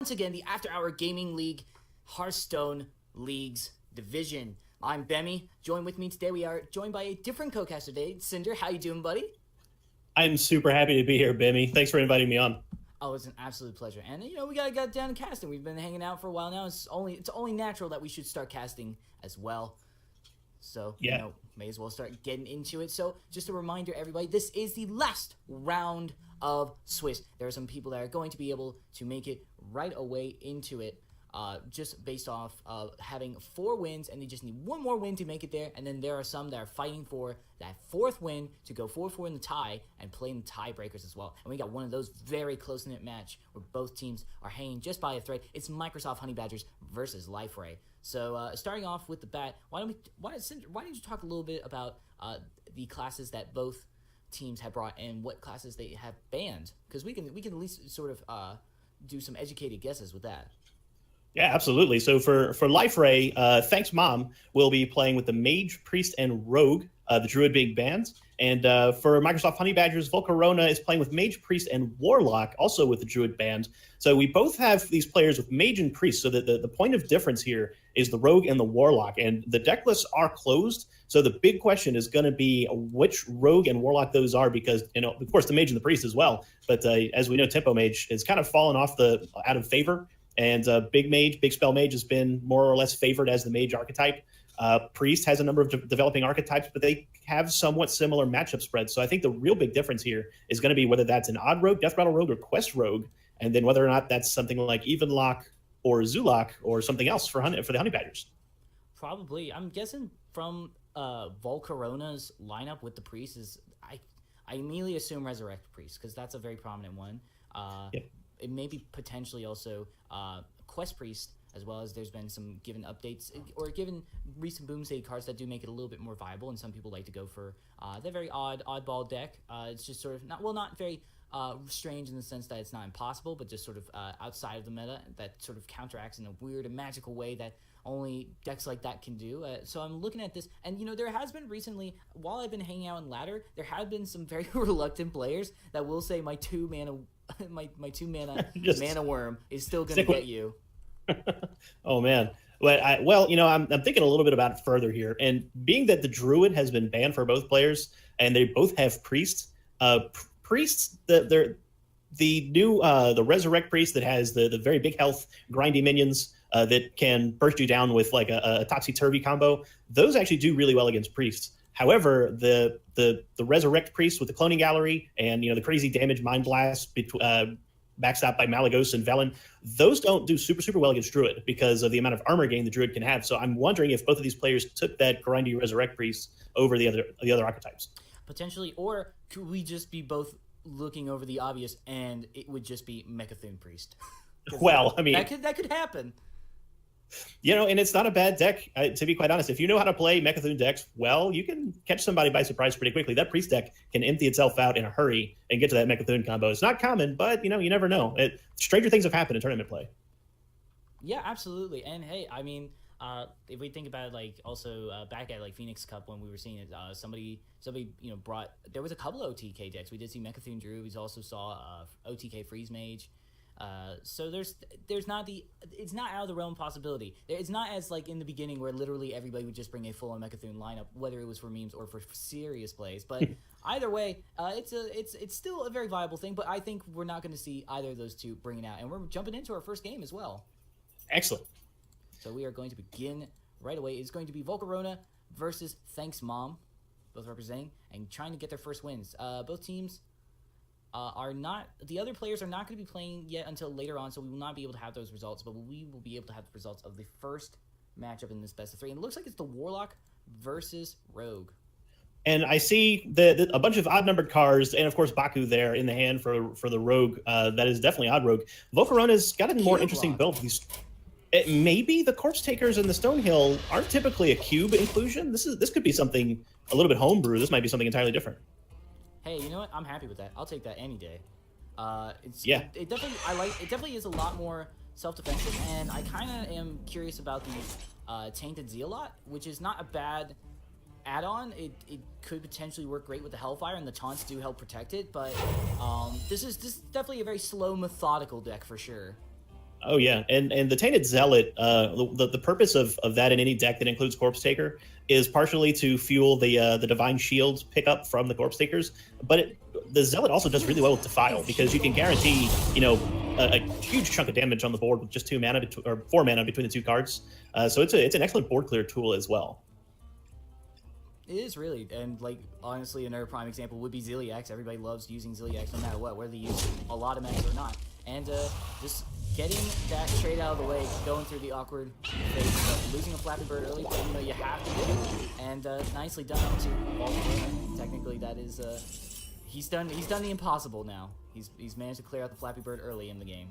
once again the After Hour Gaming League Hearthstone Leagues division. I'm Bemi. Joined with me today, we are joined by a different co-caster today. Cinder, how you doing, buddy? I'm super happy to be here, Bimmy. Thanks for inviting me on. Oh, it's an absolute pleasure. And we got down to casting. We've been hanging out for a while now. It's only natural that we should start casting as well. So, Yeah. may as well start getting into it. So, just a reminder, everybody, this is the last round of Swiss. There are some people that are going to be able to make it right away into it, just based off of having 4 wins, and they just need one more win to make it there. And then there are some that are fighting for that 4th win to go 4-4 in the tie and play in the tiebreakers as well. And we got one of those very close-knit match where both teams are hanging just by a thread. It's Microsoft Honey Badgers versus Life Ray. So starting off with the bat, why don't you talk a little bit about the classes that both teams have brought and what classes they have banned? Because we can at least sort of do some educated guesses with that. Yeah, absolutely. So for Life Ray, thanksmom will be playing with the Mage, Priest, and Rogue, the Druid being banned. And for Microsoft Honey Badgers, volcarona is playing with Mage, Priest, and Warlock, also with the Druid banned. So we both have these players with Mage and Priest. So the point of difference here is the Rogue and the Warlock. And the deck lists are closed. So the big question is going to be which Rogue and Warlock those are, because, of course, the Mage and the Priest as well. But as we know, Tempo Mage has kind of fallen out of favor. And Big Spell Mage has been more or less favored as the Mage archetype. Priest has a number of developing archetypes, but they have somewhat similar matchup spreads. So I think the real big difference here is going to be whether that's an Odd Rogue, Death Rattle Rogue, or Quest Rogue, and then whether or not that's something like Evenlock or Zulok or something else for the Honey Badgers. Probably. I'm guessing from Volcarona's lineup with the Priest is I immediately assume Resurrect Priest, because that's a very prominent one. Yeah. It may be potentially also Quest Priest, as well as there's been some given updates or given recent Boomsday cards that do make it a little bit more viable, and some people like to go for that very oddball deck. It's just sort of not very strange in the sense that it's not impossible, but just sort of outside of the meta that sort of counteracts in a weird and magical way that only decks like that can do. So I'm looking at this, and there has been recently, while I've been hanging out in ladder, there have been some very reluctant players that will say my 2 mana my 2 mana mana worm is still gonna get you. Oh man. But I'm thinking a little bit about it further here, and being that the Druid has been banned for both players, and they both have Priests. Priests, the new the Resurrect Priest that has the very big health, grindy minions that can burst you down with like a Topsy Turvy combo. Those actually do really well against Priests. However, the Resurrect Priest with the Cloning Gallery and the crazy damage Mind Blast backstopped by Malagos and Velen, those don't do super well against Druid because of the amount of armor gain the Druid can have. So I'm wondering if both of these players took that grindy Resurrect Priest over the other archetypes. Potentially, or could we just be both looking over the obvious and it would just be Mechathune Priest? Well, I mean, that could happen. And it's not a bad deck, to be quite honest. If you know how to play Mechathune decks well, you can catch somebody by surprise pretty quickly. That Priest deck can empty itself out in a hurry and get to that Mechathune combo. It's not common, but, you never know. Stranger things have happened in tournament play. Yeah, absolutely. And, hey, I mean, if we think about it, like, also back at, like, Phoenix Cup when we were seeing it, somebody brought – there was a couple of OTK decks. We did see Mechathune Druid. We also saw OTK Freeze Mage. So there's not it's not out of the realm of possibility. It's not as like in the beginning where literally everybody would just bring a full-on Mechathune lineup, whether it was for memes or for serious plays. But either way, it's still a very viable thing. But I think we're not going to see either of those two bring it out, and we're jumping into our first game as well. Excellent. So we are going to begin right away. It's going to be Volcarona versus thanksmom, both representing and trying to get their first wins. Both teams. The other players are not going to be playing yet until later on, so we will not be able to have those results, but we will be able to have the results of the first matchup in this best of 3. And it looks like it's the Warlock versus Rogue. And I see a bunch of odd-numbered cards, and of course Baku there in the hand for the Rogue. That is definitely Odd Rogue. Volcarona's got a more interesting build. Maybe the Corpse Takers and the Stonehill aren't typically a cube inclusion. This could be something a little bit homebrew. This might be something entirely different. Hey, you know what? I'm happy with that. I'll take that any day. It definitely is a lot more self-defensive, and I kind of am curious about the Tainted Zealot, which is not a bad add-on. It could potentially work great with the Hellfire, and the taunts do help protect it, but this is definitely a very slow, methodical deck for sure. Oh yeah, and the Tainted Zealot, the purpose of that in any deck that includes Corpse Taker is partially to fuel the Divine Shield pickup from the Corpse Takers, but the Zealot also does really well with Defile because you can guarantee a huge chunk of damage on the board with just 2 mana or 4 mana between the 2 cards. So it's an excellent board clear tool as well. It is really, and like honestly, another prime example would be Ziliax. Everybody loves using Ziliax no matter what, whether they use a lot of mechs or not. And just getting that trade out of the way, going through the awkward phase of losing a Flappy Bird early, but you have to do. And nicely done up to volcarona. Technically, that is he's done the impossible now. He's managed to clear out the Flappy Bird early in the game.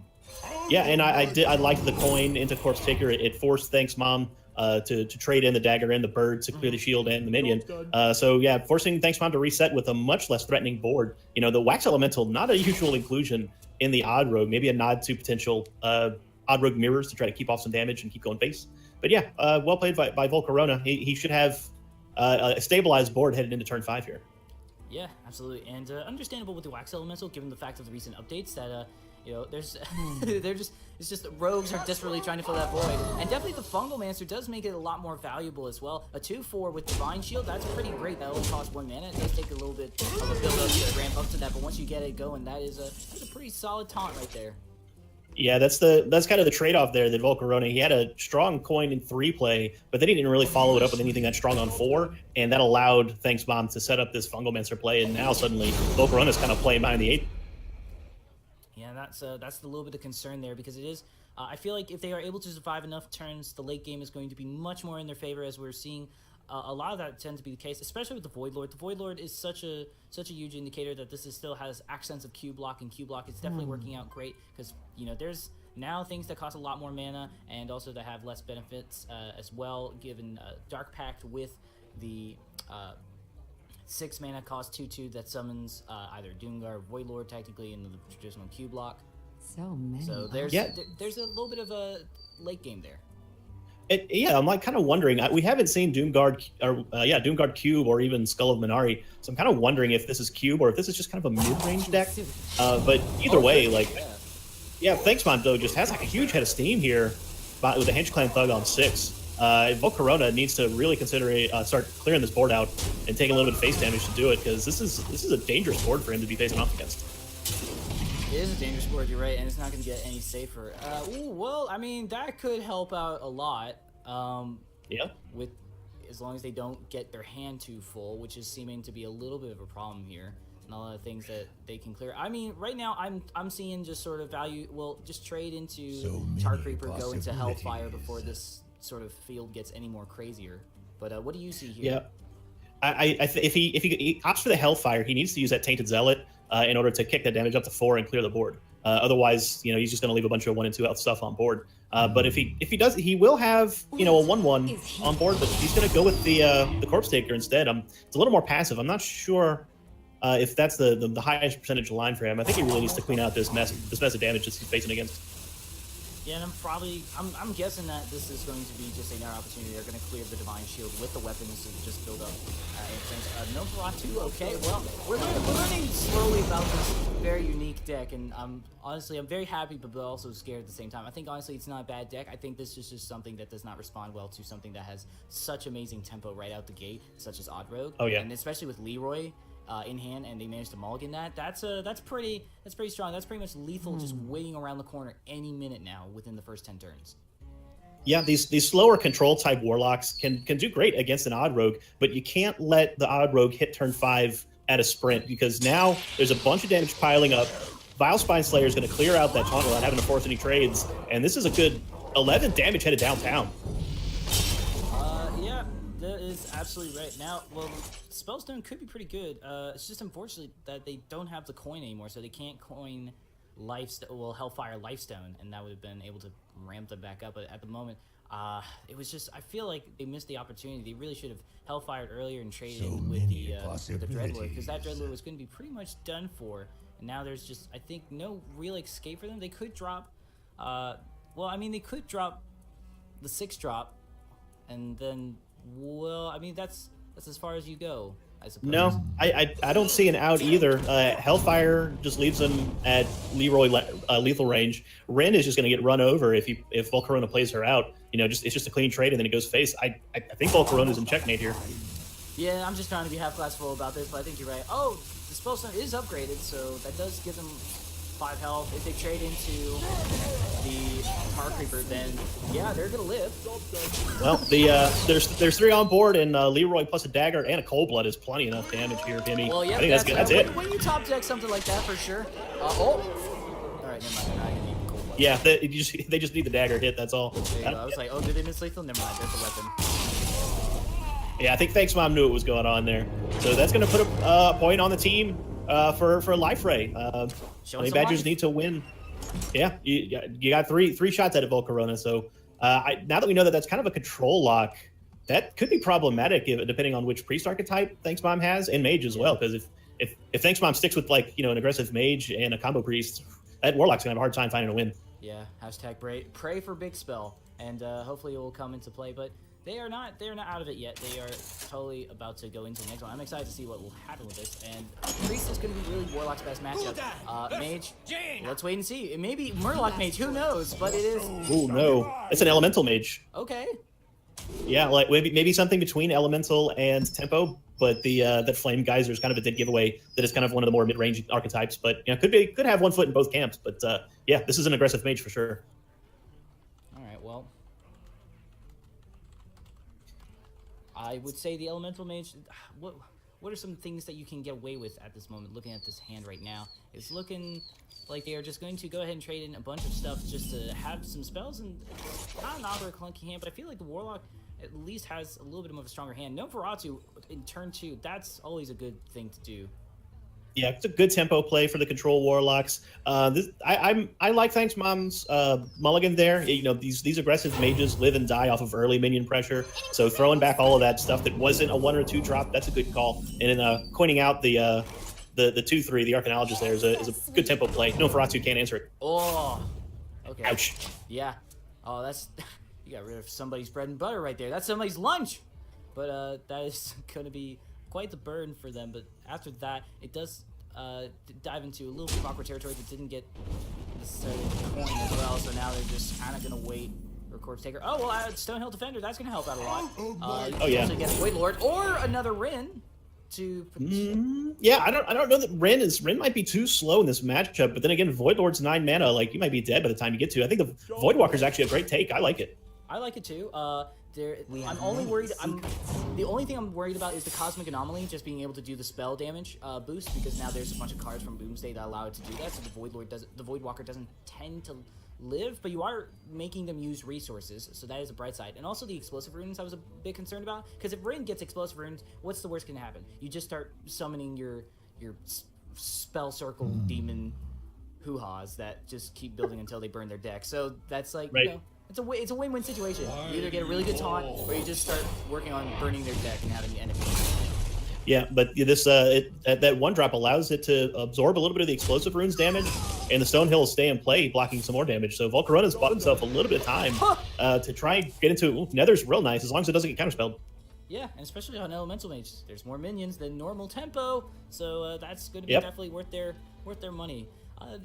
Yeah, and I liked the coin into Corpse Taker. It forced thanksmom to trade in the dagger and the bird to clear the shield and the minion. So yeah, forcing thanksmom to reset with a much less threatening board. The Wax Elemental, not a usual inclusion in the Odd Rogue. Maybe a nod to potential Odd Rogue mirrors to try to keep off some damage and keep going face. But yeah, well played by Volcarona. He should have a stabilized board headed into turn 5 here. Yeah, absolutely, and understandable with the Wax Elemental, given the fact of the recent updates that there's it's just rogues are desperately trying to fill that void, and definitely the Fungal Mancer does make it a lot more valuable as well. A 2/4 with Divine Shield, that's pretty great. That only costs 1 mana. It does take a little bit of a build up to ramp up to that, but once you get it going, that's a pretty solid taunt right there. Yeah, that's kind of the trade-off there that Volcarona, he had a strong coin in 3 play, but then he didn't really follow it up with anything that strong on 4, and that allowed thanksmom to set up this Fungal Mancer play, and now suddenly Volcarona's kind of playing behind the 8. Yeah, that's a little bit of concern there, because it is I feel like if they are able to survive enough turns, the late game is going to be much more in their favor, as we're seeing a lot of that tends to be the case, especially with the Void Lord. The Void Lord is such a huge indicator that this still has accents of Q block, and Q block is definitely working out great, because there's now things that cost a lot more mana and also that have less benefits as well, given Dark Pact with the 6 mana cost 2/2 that summons either Doomguard or Void Lord technically in the traditional Q block. So many. So there's a little bit of a late game there. Yeah, I'm like kind of wondering. We haven't seen Doomguard Doomguard Cube or even Skull of Minari, so I'm kind of wondering if this is Cube or if this is just kind of a mid-range deck. But either way, thanksmom though just has like a huge head of steam here, with the Hench Clan Thug on 6. Volcarona needs to really consider start clearing this board out and taking a little bit of face damage to do it, because this is a dangerous board for him to be facing off against. It is a dangerous board, you're right, and it's not going to get any safer. Well, I mean, that could help out a lot. Yeah. With as long as they don't get their hand too full, which is seeming to be a little bit of a problem here, and a lot of things that they can clear. I mean, right now I'm seeing just sort of value. Well, just trade into Tar Creeper, go into Hellfire before this sort of field gets any more crazier. But what do you see here? Yeah. If he opts for the Hellfire, he needs to use that Tainted Zealot in order to kick that damage up to 4 and clear the board. Otherwise, he's just going to leave a bunch of 1 and 2 health stuff on board. But if he does, he will have a 1/1 on board. But he's going to go with the Corpse Taker instead. It's a little more passive. I'm not sure if that's the highest percentage line for him. I think he really needs to clean out this mess of damage that he's facing against. Yeah, and I'm guessing that this is going to be just another opportunity. They're going to clear the Divine Shield with the weapons to just build up influence. No Baratu, okay. Well, we're learning slowly about this very unique deck, and honestly, I'm very happy, but also scared at the same time. I think, honestly, it's not a bad deck. I think this is just something that does not respond well to something that has such amazing tempo right out the gate, such as Odd Rogue. Oh, yeah. And especially with Leroy in hand, and they managed to mulligan that. That's pretty strong. That's pretty much lethal, just waiting around the corner any minute now within the first 10 turns. Yeah, these slower control type warlocks can do great against an Odd Rogue, but you can't let the Odd Rogue hit turn 5 at a sprint, because now there's a bunch of damage piling up. Vile Spine Slayer is going to clear out that taunt without having to force any trades, and this is a good 11 damage headed downtown. Yeah, that is absolutely right. Now, well, Spellstone could be pretty good. It's just unfortunate that they don't have the coin anymore, so they can't coin Hellfire Lifestone, and that would have been able to ramp them back up. But at the moment, it was just, I feel like they missed the opportunity. They really should have Hellfired earlier and traded with the Dreadlord, because that Dreadlord was going to be pretty much done for. And now there's just, I think, no real escape for them. They could drop, they could drop the 6-drop, and then, well, I mean, that's as far as you go. I suppose. No, I don't see an out either. Hellfire just leaves him at Leroy lethal range. Rin is just going to get run over if Volcarona plays her out. You know, it's just a clean trade and then he goes face. I think Volcarona's in checkmate here. Yeah, I'm just trying to be half glass full about this, but I think you're right. Oh, the spell stone is upgraded, so that does give them 5 health. If they trade into the Tar Creeper, then yeah, they're gonna live. Well, there's 3 on board, and Leroy plus a dagger and a cold blood is plenty enough damage here, Timmy. Well, yeah, I think that's good. That's it. When you top deck something like that, for sure. All right, never mind. I need the cold blood. Yeah, they just need the dagger hit. That's all. There you go. I was like, oh, did they miss lethal? Never mind. There's a weapon. Yeah, I think thanksmom knew what was going on there. So that's going to put a point on the team for Life Ray. Honey Badgers need to win. Yeah, you got three shots out of Volcarona. So now that we know that that's kind of a control lock, that could be problematic depending on which priest archetype thanksmom has and mage as well. Because if thanksmom sticks with an aggressive mage and a combo priest, that warlock's gonna have a hard time finding a win. Yeah, hashtag pray for big spell, and hopefully it will come into play. But they are not out of it yet. They are totally about to go into the next one. I'm excited to see what will happen with this. And priest is going to be really Warlock's best matchup. Mage, let's wait and see. It may be Murloc Mage, who knows? But it is. Oh no, it's an elemental mage. Okay. Yeah, like maybe something between elemental and tempo. But that flame geyser is kind of a dead giveaway. That is kind of one of the more mid-range archetypes. But could have one foot in both camps. But yeah, this is an aggressive mage for sure. All right, well. I would say the elemental mage. What are some things that you can get away with at this moment? Looking at this hand right now, it's looking like they are just going to go ahead and trade in a bunch of stuff just to have some spells, and not an awkward clunky hand. But I feel like the Warlock at least has a little bit of a stronger hand. No Feratu in turn 2. That's always a good thing to do. Yeah, it's a good tempo play for the control warlocks. I like thanksmom's mulligan there. These aggressive mages live and die off of early minion pressure. So throwing back all of that stuff that wasn't a 1 or 2 drop, that's a good call. And then coining out the 2/3, the archaeologist there is a good tempo play. No Feratu can't answer it. Oh, okay. Ouch. Yeah. Oh, that's you got rid of somebody's bread and butter right there. That's somebody's lunch. But that is going to be quite the burn for them. But after that, it does dive into a little bit of awkward territory that didn't get necessarily coin as well. So now they're just kind of going to wait for Corpse Taker. Oh, well, Stonehill Defender, that's going to help out a lot. Oh, yeah. Also get a Void Lord or another Rin to... Yeah, I don't know that Rin might be too slow in this matchup. But then again, Void Lord's 9 mana. Like, you might be dead by the time you get to it. I think the Void Walker's actually a great take. I like it. I like it too. I'm only worried. The only thing I'm worried about is the Cosmic Anomaly, just being able to do the spell damage boost, because now there's a bunch of cards from Boomsday that allow it to do that. So the Void Walker doesn't tend to live, but you are making them use resources, so that is a bright side. And also the explosive runes I was a bit concerned about, because if Rin gets explosive runes, what's the worst can happen? You just start summoning your spell circle demon hoo-haws that just keep building until they burn their deck. So that's like, right. It's a win-win situation. You either get a really good taunt, or you just start working on burning their deck and having the enemy. Yeah, but this that 1 drop allows it to absorb a little bit of the explosive runes damage, and the Stonehill will stay in play, blocking some more damage. So Volcarona's bought himself a little bit of time to try and get into Nether's real nice, as long as it doesn't get counterspelled. Yeah, and especially on Elemental Mage, there's more minions than normal tempo, so that's going to be definitely worth their money. A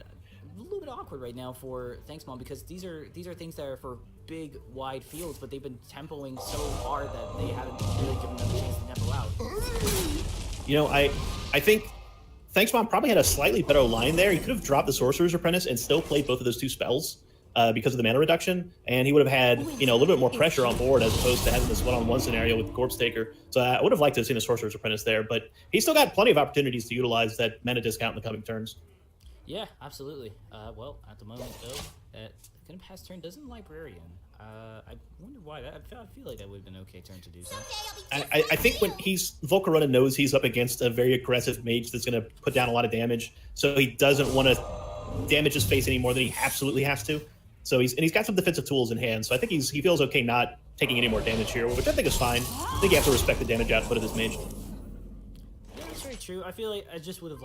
little bit awkward right now for thanksmom, because these are things that are for big wide fields, but they've been tempoing so hard that they haven't really given them a chance to tempo out. I think thanksmom probably had a slightly better line there. He could have dropped the Sorcerer's Apprentice and still played both of those 2 spells because of the mana reduction, and he would have had a little bit more pressure on board as opposed to having this one-on-one scenario with the Corpse Taker. So I would have liked to have seen a Sorcerer's Apprentice there, but he's still got plenty of opportunities to utilize that mana discount in the coming turns. Yeah, absolutely. Well, at the moment, though, at gonna pass turn doesn't Librarian. I wonder why. I feel like that would have been an okay turn to do so. I think when Volcarona knows he's up against a very aggressive mage that's going to put down a lot of damage, so he doesn't want to damage his face any more than he absolutely has to. So he's got some defensive tools in hand. So I think he feels okay not taking any more damage here, which I think is fine. I think you have to respect the damage output of this mage. Yeah, that's very true. I feel like I just would have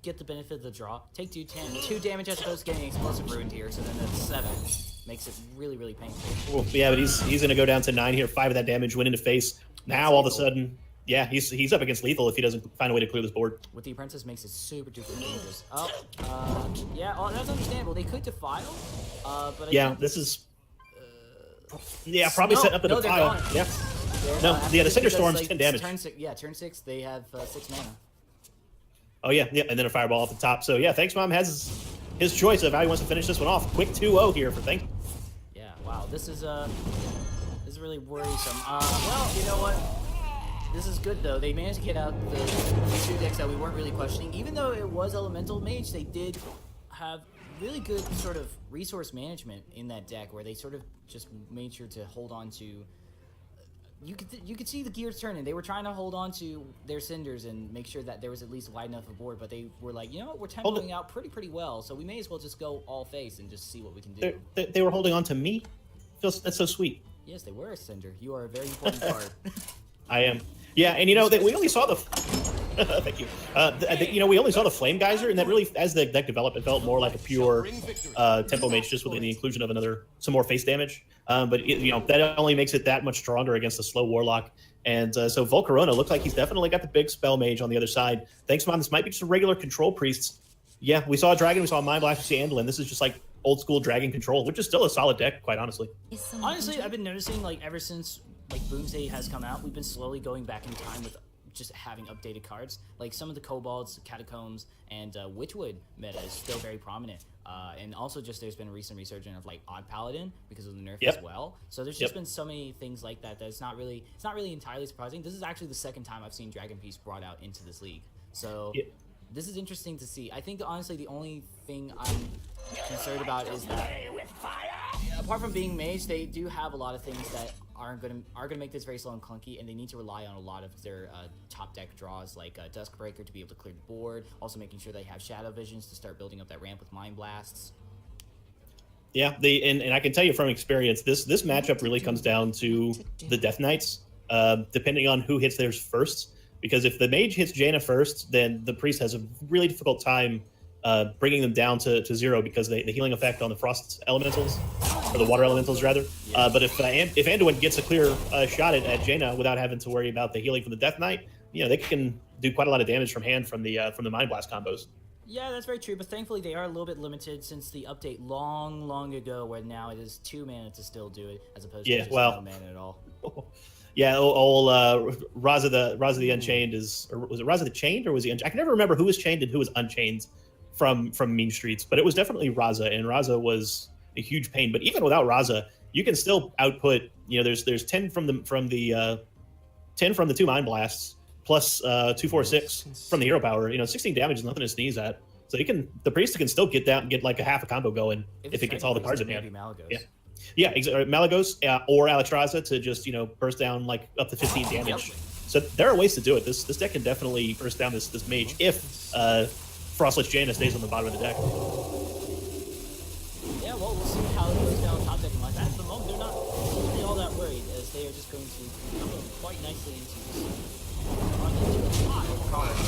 get the benefit of the draw. Take 2 damage as opposed to getting explosive ruined here, so then that's 7. Makes it really, really painful. Well, yeah, but he's going to go down to 9 here. 5 of that damage went into face. Now, all of a sudden, Yeah, he's up against lethal if he doesn't find a way to clear this board. With the Apprentice makes it super duper dangerous. Yeah, that's understandable. They could defile, but I think, this is probably setting up the they're defile. gone. Yeah. They're the Cinder because, Storm's like, 10 damage. Turn 6, they have 6 mana. Oh yeah, and then a fireball off the top. So yeah, thanksmom has his choice of how he wants to finish this one off. Quick 2-0 here for Thank. Yeah, wow, this is really worrisome. Well, you know what? This is good though. They managed to get out the 2 decks that we weren't really questioning. Even though it was Elemental Mage, they did have really good sort of resource management in that deck, where they sort of just made sure to hold on to. You could see the gears turning. They were trying to hold on to their cinders and make sure that there was at least wide enough a board, but they were like, you know what, we're tempoing out pretty well, so we may as well just go all face and just see what we can do. They were holding on to me. That's so sweet. Yes, they were a cinder. You are a very important card. I am. Yeah, and you know that we only saw the. Thank you. We only saw the Flame Geyser, and that really, as the deck developed, it felt more like a pure tempo mage, just with the inclusion of some more face damage. But that only makes it that much stronger against the slow Warlock. And so Volcarona looks like he's definitely got the big spell mage on the other side. thanksmom, this might be just a regular control priests. Yeah, we saw a dragon, we saw a Mind Blast, we see Anduin. This is just like old school dragon control, which is still a solid deck, quite honestly. Honestly, I've been noticing, like, ever since Boomsday has come out, we've been slowly going back in time with just having updated cards. Like some of the Kobolds, Catacombs, and Witchwood meta is still very prominent. And also just there's been a recent resurgence of like Odd Paladin because of the nerf as well. So there's just been so many things like that it's not really entirely surprising. This is actually the second time I've seen Dragon Beast brought out into this league. So this is interesting to see. I think honestly the only thing I'm concerned about is that apart from being mage, they do have a lot of things that are gonna make this very slow and clunky, and they need to rely on a lot of their top deck draws, like Duskbreaker to be able to clear the board, also making sure they have Shadow Visions to start building up that ramp with Mind Blasts. Yeah, and I can tell you from experience, this matchup really comes down to the Death Knights, depending on who hits theirs first. Because if the mage hits Jaina first, then the priest has a really difficult time bringing them down to 0 because the healing effect on the frost elementals, or the water elementals rather. But if Anduin gets a clear shot at Jaina without having to worry about the healing from the Death Knight, they can do quite a lot of damage from hand from the Mind Blast combos. Yeah, that's very true, but thankfully they are a little bit limited since the update long ago, where now it is 2 mana to still do it, as opposed to just no mana at all. Yeah, old Raza the Unchained was it Raza the Chained, or was he Unchained? I can never remember who was chained and who was unchained from Mean Streets, but it was definitely Raza, and Raza was a huge pain. But even without Raza, you can still output. There's 10 from the 10 from the 2 Mind Blasts plus 2, 4, 6 from the hero power. 16 damage is nothing to sneeze at. So the priest can still get down and get like a half a combo going if it gets all the cards in hand. Yeah, Malagos or Alexstrasza to just burst down like up to 15 damage. So there are ways to do it. This deck can definitely burst down this mage if Frostless Jaina stays on the bottom of the deck. Yeah, well, we'll see how it goes down top decking like that. At the moment, they're not really all that worried, as they are just going to come quite nicely into this. Run into a lot of cards.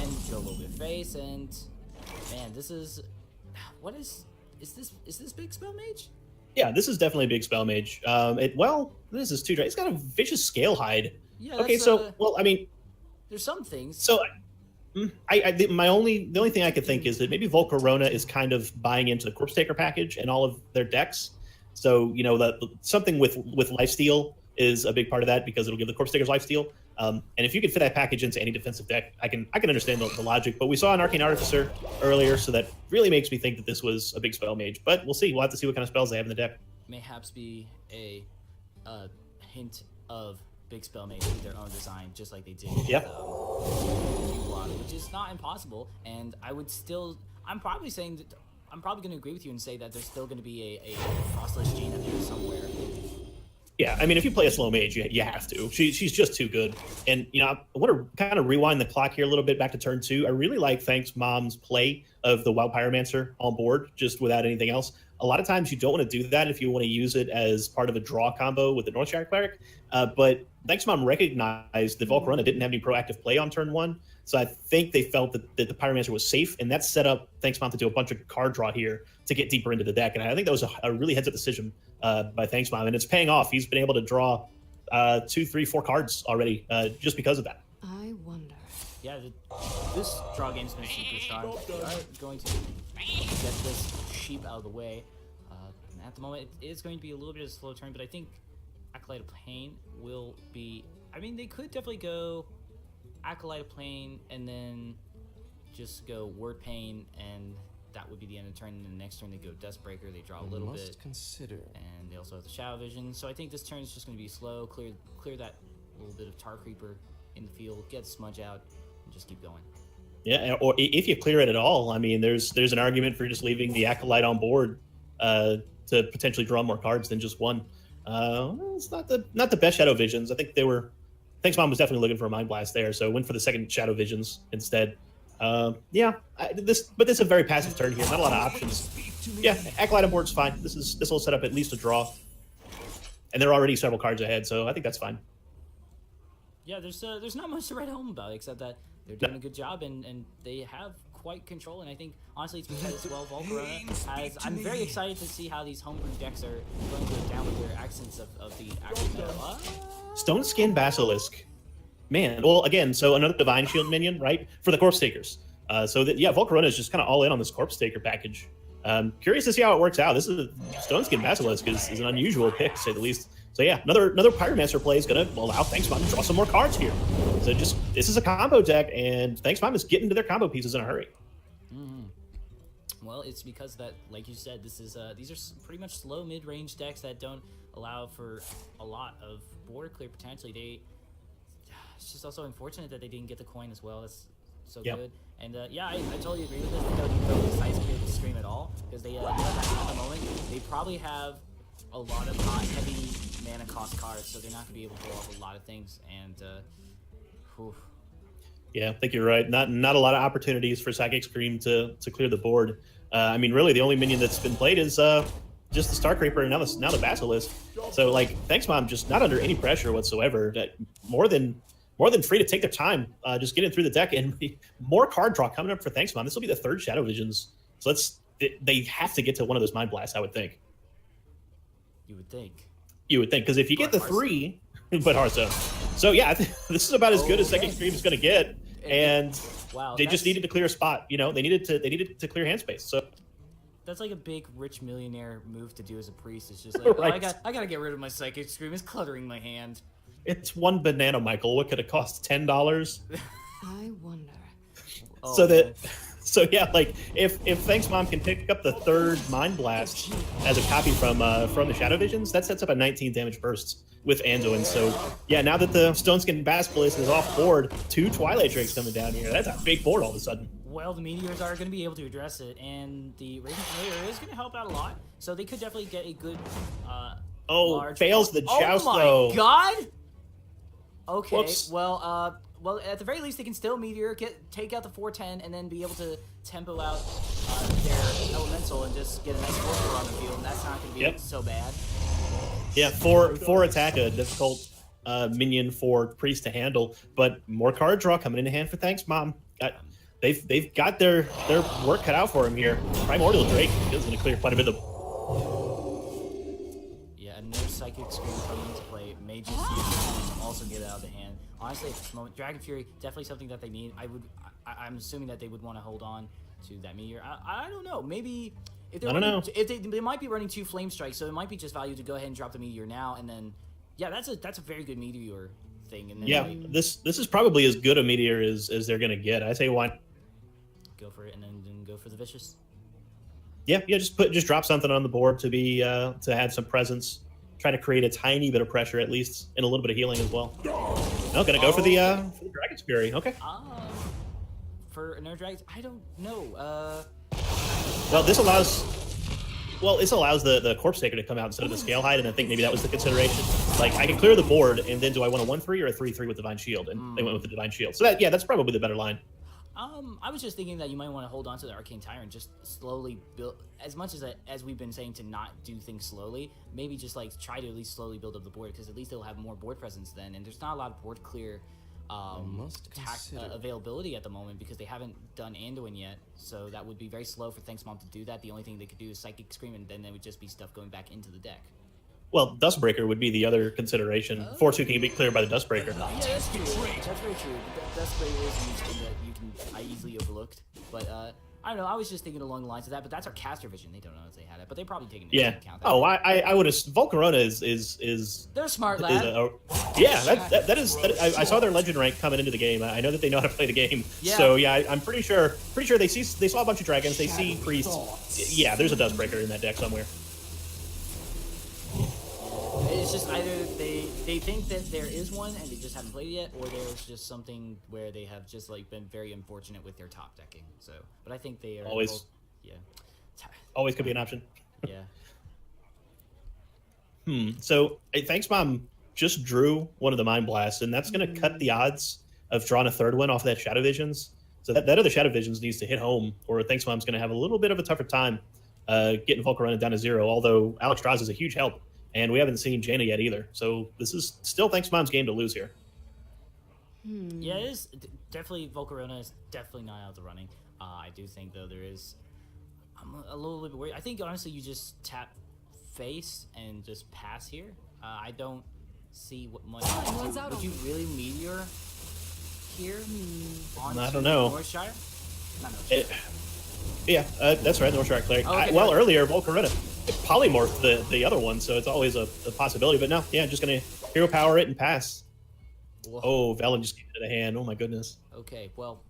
And show a little bit of face, and man, this is... What is this big spell mage? Yeah, this is definitely a big spell mage. This is 2 dragons. It's got a vicious scale hide. Yeah, okay, I mean... There's some things. So... the only thing I could think is that maybe Volcarona is kind of buying into the Corpse Taker package and all of their decks. So something with lifesteal is a big part of that because it'll give the Corpse Takers lifesteal. And if you could fit that package into any defensive deck, I can understand the logic. But we saw an Arcane Artificer earlier, so that really makes me think that this was a big spell mage. But we'll see. We'll have to see what kind of spells they have in the deck. Mayhaps be a hint of big spell mage with their own design, just like they did. Which is not impossible, and I'm probably going to agree with you and say that there's still going to be a Frostless Jaina there somewhere. Yeah, I mean, if you play a slow mage, you have to. She's just too good. And, I want to kind of rewind the clock here a little bit back to turn 2. I really like thanksmom's play of the Wild Pyromancer on board, just without anything else. A lot of times you don't want to do that if you want to use it as part of a draw combo with the Northshire Cleric. But thanksmom recognized that Volcarona didn't have any proactive play on turn 1. So I think they felt that the Pyromancer was safe, and that set up thanksmom to do a bunch of card draw here to get deeper into the deck. And I think that was a really heads-up decision by thanksmom, and it's paying off. He's been able to draw 2, 3, 4 cards already just because of that. I wonder. Yeah, this draw game's been super strong. We are going to get this sheep out of the way. At the moment, it is going to be a little bit of a slow turn, but I think Acolyte of Pain will be... I mean, they could definitely go Acolyte of Pain and then just go Word Pain, and that would be the end of the turn. And the next turn they go Deathbreaker, they draw a little bit. Consider. And they also have the Shadow Vision. So I think this turn is just going to be slow, clear that little bit of Tar Creeper in the field, get Smudge out, and just keep going. Yeah, or if you clear it at all, I mean, there's an argument for just leaving the Acolyte on board to potentially draw more cards than just one. It's not the best Shadow Visions. I think thanksmom was definitely looking for a Mind Blast there, so went for the second Shadow Visions instead. This is a very passive turn here. Not a lot of options. Yeah, Acolyte on board's fine. This will set up at least a draw, and they're already several cards ahead, so I think that's fine. Yeah, there's not much to write home about except that they're doing a good job and they have quite control, and I think honestly it's because volcarona has. I'm very excited to see how these homebrew decks are going to go down with their accents of the actual meta. Stone Skin Basilisk. Man, well, again, so another Divine Shield minion, right, for the Corpse Takers. Volcarona is just kind of all in on this Corpse Taker package. Curious to see how it works out. This is Stone Skin Basilisk is an unusual pick, to say the least. So yeah, another Pyromancer play is going to allow thanksmom to draw some more cards here. So this is a combo deck, and thanksmom is getting to their combo pieces in a hurry. Well, it's because that, like you said, these are pretty much slow mid-range decks that don't allow for a lot of board clear potentially. It's just also unfortunate that they didn't get the coin as well. That's so good. And I totally agree with this. They don't even go to size stream at all because they at the moment they probably have a lot of not heavy mana cost cards, so they're not going to be able to pull off a lot of things. And yeah, I think you're right. Not a lot of opportunities for Psychic Scream to clear the board. I mean, really, the only minion that's been played is just the Star Creeper and now the Basilisk. So like, thanksmom just not under any pressure whatsoever. More than free to take their time, just getting through the deck, and more card draw coming up for thanksmom. This will be the third Shadow Visions, so they have to get to one of those Mind Blasts, I would think. You would think, because if you get the three, but Hearthstone. So yeah, this is about as good as Psychic Scream is going to get, and they just needed to clear a spot. You know, they needed to clear hand space. So that's like a big rich millionaire move to do as a priest. It's just like, right. I gotta get rid of my Psychic Scream. It's cluttering my hand. It's one banana, Michael. What could it cost? $10? I wonder. So yeah, like if thanksmom can pick up the third Mind Blast as a copy from the Shadow Visions, that sets up a 19 damage bursts with Anduin. So yeah, now that the Stone Skin Basilisk is off board, 2 Twilight Drakes coming down here. That's a big board all of a sudden. Well, the Meteors are going to be able to address it, and the Raging Familiar is going to help out a lot. So they could definitely get a good. Fails the joust though. Oh my god! Okay, Whoops. well, at the very least, they can still Meteor, take out the 410, and then be able to tempo out their Elemental and just get a nice Volcar on the field, and that's not going to be so bad. Yeah, four attack, a difficult minion for Priest to handle, but more card draw coming into hand for thanksmom. They've got their work cut out for him here. Primordial Drake is going to clear quite a bit of. Yeah, another Psychic Scream coming into play. Mage's use also get it out of the hand. Honestly, at this moment, Dragon Fury definitely something that they need. I'm assuming that they would want to hold on to that Meteor. I don't know. Maybe if they might be running 2 Flame Strikes, so it might be just value to go ahead and drop the Meteor now, and then that's a very good Meteor thing. And then this is probably as good a Meteor as they're gonna get. I say why go for it, and then go for the Vicious. Yeah, just drop something on the board to be to have some presence. Try to create a tiny bit of pressure at least, and a little bit of healing as well. No, gonna go for the Dragon's Fury. Okay. For another Dragon, I don't know. Well, this allows the Corpse Taker to come out instead of the Scale Hide, and I think maybe that was the consideration. Like, I can clear the board, and then do I want a 1/3 or a 3/3 with Divine Shield? And they went with the Divine Shield. So that's probably the better line. I was just thinking that you might want to hold on to the Arcane Tyrant, just slowly build, as much as we've been saying to not do things slowly, maybe just like try to at least slowly build up the board, because at least they'll have more board presence then, and there's not a lot of board clear availability at the moment because they haven't done Anduin yet, so that would be very slow for thanksmom to do that. The only thing they could do is Psychic Scream, and then there would just be stuff going back into the deck. Well, Dustbreaker would be the other consideration. 4-2 can be cleared by the Dustbreaker. Yeah, that's true. That's very true. That's very is something that I easily overlooked. But I don't know. I was just thinking along the lines of that. But that's our caster vision. They don't know if they had it, but they probably take into account that. Oh, I would have. Volcarona is. They're smart, lad. Yeah, that is. I saw their legend rank coming into the game. I know that they know how to play the game. Yeah. So yeah, I'm pretty sure they saw a bunch of dragons. They see priests. Yeah, there's a Dustbreaker in that deck somewhere. It's just either they think that there is one and they just haven't played it yet, or there's just something where they have just like been very unfortunate with their top decking. So, but I think they are always. Both, yeah. Always could be an option. Yeah. So thanksmom just drew one of the Mind Blasts, and that's going to cut the odds of drawing a third one off of that Shadow Visions. So that other Shadow Visions needs to hit home, or thanksmom's going to have a little bit of a tougher time getting Volcarona down to 0. Although Alexstrasza is a huge help. And we haven't seen Jaina yet either. So this is still thanksmom's game to lose here. Yeah, it is. Definitely, Volcarona is definitely not out of the running. I do think, though, I'm a little bit worried. I think, honestly, you just tap face and just pass here. I don't see what much... Would you really Meteor here? I don't know. Northshire? Not Northshire. Yeah, that's right, Northshire Cleric. Okay, earlier, Volcarona polymorphed the other one, so it's always a possibility. But no, yeah, just going to hero power it and pass. Whoa. Oh, Velen just came into the hand. Oh, my goodness. Okay, well,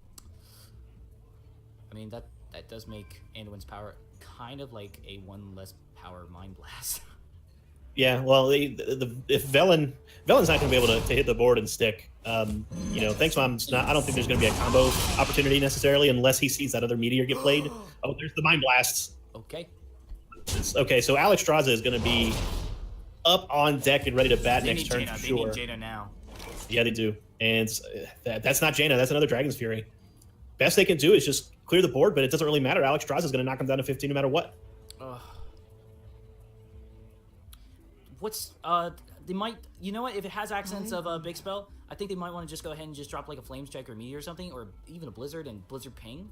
I mean, that does make Anduin's power kind of like a 1 less power Mind Blast. Yeah, well, if Velen's not going to be able to hit the board and stick, thanksmom's not. I don't think there's going to be a combo opportunity necessarily unless he sees that other meteor get played. Oh, there's the Mind Blasts. Okay. Okay, so Alexstrasza is going to be up on deck and ready to bat next turn for sure. They need Jaina now. Yeah, they do. And that's not Jaina. That's another Dragon's Fury. Best they can do is just clear the board, but it doesn't really matter. Alexstrasza is going to knock him down to 15 no matter what. They might, you know what, if it has accents of a big spell, I think they might want to just go ahead and just drop like a Flame Strike or Meteor or something, or even a Blizzard and Blizzard Ping,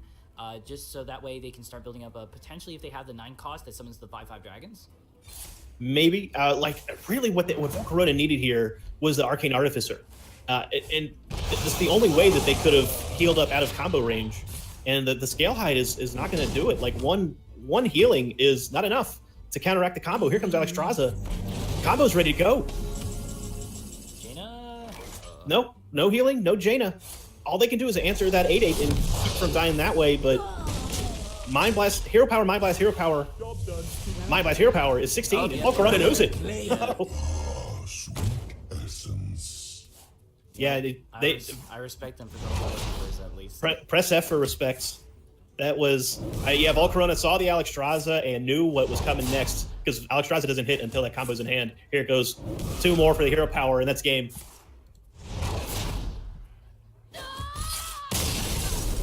just so that way they can start building up potentially if they have the 9 cost that summons the 5/5 dragons. Maybe, really what Volcarona needed here was the Arcane Artificer. And it's the only way that they could have healed up out of combo range. And the Scale Hide is not going to do it. Like, one healing is not enough to counteract the combo. Here comes Alexstrasza. Combo's ready to go. Jaina? No healing, no Jaina. All they can do is answer that 8/8 and keep from dying that way, but Mind Blast, Hero Power, Mind Blast, Hero Power. Mind Blast, Hero Power is 16, and Volcarona knows it. Yeah, I respect them for going for at least. Press F for respects. That was, Volcarona saw the Alexstrasza and knew what was coming next, because Alexstrasza doesn't hit until that combo's in hand. Here it goes. 2 more for the Hero Power, and that's game.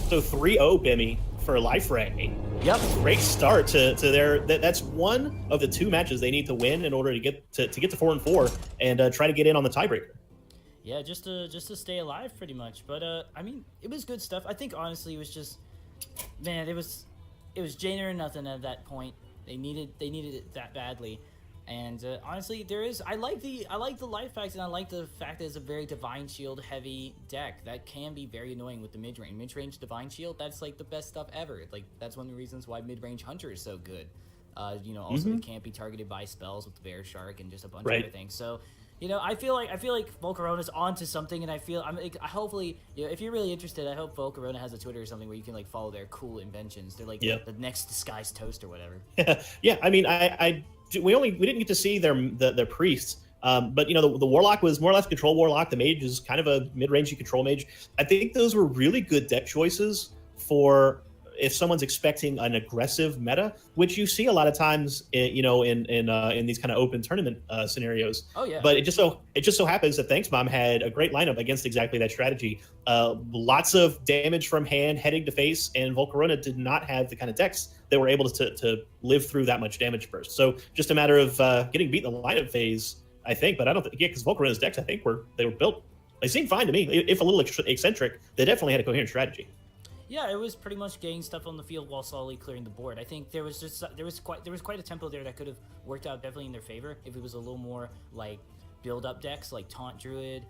So 3-0 Bimmy for Life Ray. Yep. Great start to their. That's one of the 2 matches they need to win in order to get to 4-4 and try to get in on the tiebreaker. Yeah, just to stay alive, pretty much. But I mean, it was good stuff. I think honestly, it was just, man, it was Jaina or nothing at that point. They needed it that badly, and honestly, I like the life packs, and I like the fact that it's a very Divine Shield heavy deck that can be very annoying with the mid-range Divine Shield. That's like the best stuff ever. Like, that's one of the reasons why mid-range Hunter is so good. Also it can't be targeted by spells with the Bear Shark and just a bunch of other things. So, I feel like Volcarona's onto something, and hopefully, if you're really interested, I hope Volcarona has a Twitter or something where you can follow their cool inventions. They're like the next disguised toast or whatever. Yeah, I mean, we didn't get to see their priests, but the Warlock was more or less control Warlock. The Mage is kind of a mid-range control Mage. I think those were really good deck choices for if someone's expecting an aggressive meta, which you see a lot of times, in these kind of open tournament scenarios. Oh yeah. But it just so happens that thanksmom had a great lineup against exactly that strategy. Lots of damage from hand heading to face, and Volcarona did not have the kind of decks that were able to live through that much damage burst. So just a matter of getting beat in the lineup phase, I think. But I don't think, because Volcarona's decks, I think, were built. They seemed fine to me. If a little eccentric, they definitely had a coherent strategy. Yeah, it was pretty much getting stuff on the field while slowly clearing the board. I think there was quite a tempo there that could have worked out definitely in their favor if it was a little more like build up decks like Taunt Druid,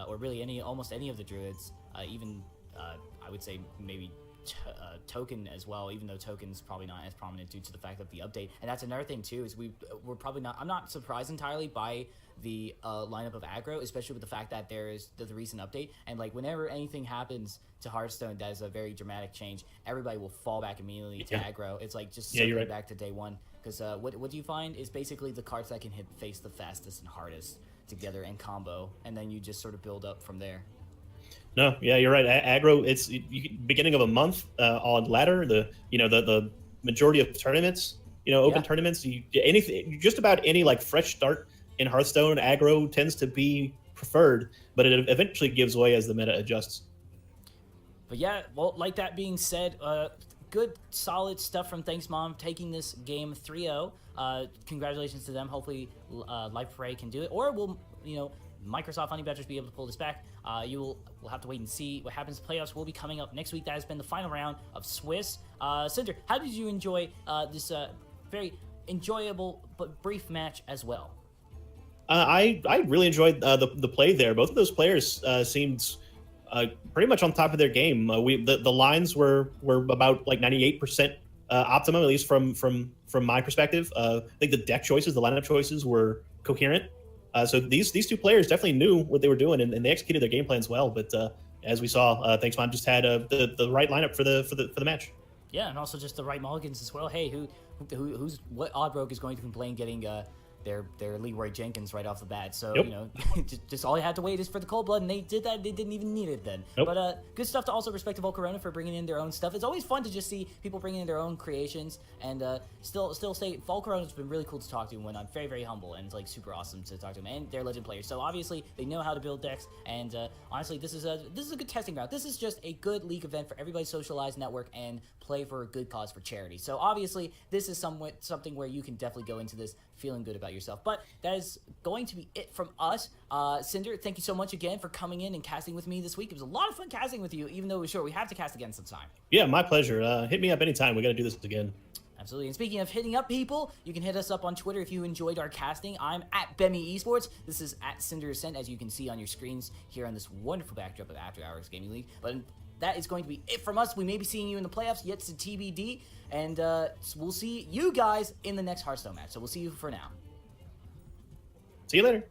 or really almost any of the druids, even I would say maybe Token as well, even though Token's probably not as prominent due to the fact of the update. And that's another thing too, is we're probably not, I'm not surprised entirely by the lineup of aggro, especially with the fact that there is the recent update, and like whenever anything happens to Hearthstone that is a very dramatic change, everybody will fall back immediately to aggro. It's like just you're right. back to day one, because what do you find is basically the cards that can hit face the fastest and hardest together and combo, and then you just sort of build up from there. No, yeah, you're right. Aggro, it's beginning of a month on ladder. The majority of tournaments, open tournaments, just about any like fresh start in Hearthstone, aggro tends to be preferred, but it eventually gives way as the meta adjusts. But yeah, well, like that being said, good solid stuff from thanksmom taking this game 3-0. Congratulations to them. Hopefully, Life Ray can do it, or we'll Microsoft Honey Badgers be able to pull this back. We'll have to wait and see what happens. Playoffs will be coming up next week. That has been the final round of Swiss. Cinder, how did you enjoy this very enjoyable but brief match as well? I really enjoyed the play there. Both of those players seemed pretty much on top of their game. The lines were about like 98% optimum, at least from my perspective. I think the deck choices, the lineup choices were coherent. So these two players definitely knew what they were doing, and they executed their game plans well. But as we saw, thanksmom just had the right lineup for the match. Yeah, and also just the right mulligans as well. Hey, what odd rogue is going to complain getting their Leroy Jenkins right off the bat? So just all you had to wait is for the cold blood, and they did that. They didn't even need it then. Nope. But good stuff to also respect to volcarona for bringing in their own stuff. It's always fun to just see people bringing in their own creations, and still say volcarona's been really cool to talk to when I'm very, very humble, and it's like super awesome to talk to them. And they're legend players, so obviously they know how to build decks. And honestly, this is a good testing ground. This is just a good league event for everybody to socialize, network, and play for a good cause for charity. So obviously this is something where you can definitely go into this feeling good about yourself. But that is going to be it from us. Cinder, thank you so much again for coming in and casting with me this week. It was a lot of fun casting with you, even though we're sure we have to cast again sometime. Yeah, my pleasure. Hit me up anytime. We got to do this again. Absolutely. And speaking of hitting up people, you can hit us up on Twitter if you enjoyed our casting. I'm at Bemi Esports. This is at Cinder Ascent, as you can see on your screens here on this wonderful backdrop of After Hours Gaming League. But that is going to be it from us. We may be seeing you in the playoffs, yet to TBD. And we'll see you guys in the next Hearthstone match. So we'll see you for now. See you later.